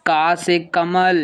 का से कमल,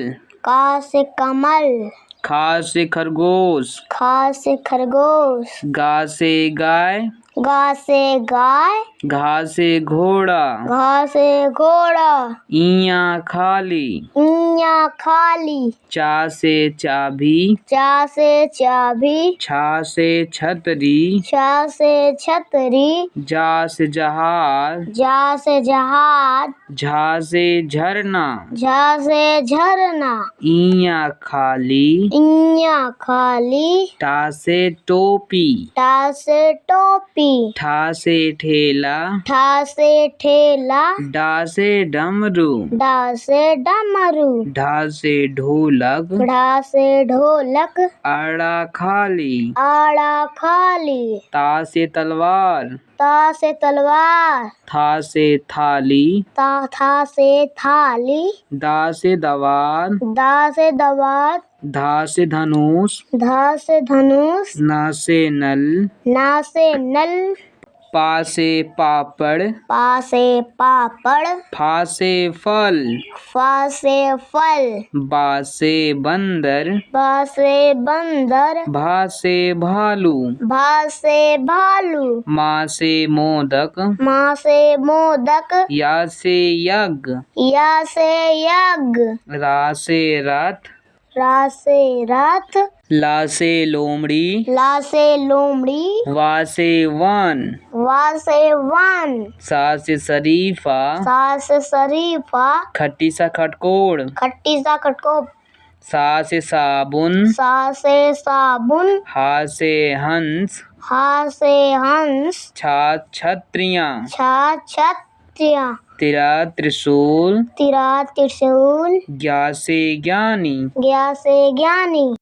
का से कमल, खा से खरगोश, खा से खरगोश, गा से गाय, गा से गाय, घा से घोड़ा, घा से घोड़ा, इया खाली, इया खाली, चा से चाबी, चा से चाबी, छा से छतरी, छा से छतरी, जा से जहाज, जा से जहाज, झा से झरना, झा से झरना, इया खाली, इया खाली, टा से टोपी, टा से टोपी, ठा से ठेला, ठा से ठेला, डा से डमरू, डा से डमरू, ढा से ढोलक, ढा से ढोलक, आड़ा खाली, आड़ा खाली, ता से तलवार, ता से तलवार, था से थाली, था से थाली, दा से दवात, दा से दवात, धा से धनुष, धा से धनुष, ना से नल, ना से नल, पा से पापड़, पा से पापड़, फा से फल, फा से फल, बा से बंदर, बा से बंदर, भा से भालू, भा से भालू, माँ से मोदक, माँ से मोदक, या से यज्ञ, या से यज्ञ, रा से रथ, रा से रथ, ला से लोमड़ी, ला से लोमड़ी, वा से वन, वा से वन, सा से शरीफा, सा से शरीफा, खट्टी सा खटकोड़, खट्टी सा खटको, सा से साबुन, सा से साबुन, हा से हंस, हा से हंस, छा छत्रियां, छा छत्रियां, तिरा त्रिशूल, तिरा त्रिशूल, ज्ञा से ज्ञानी, ज्ञा से ज्ञानी।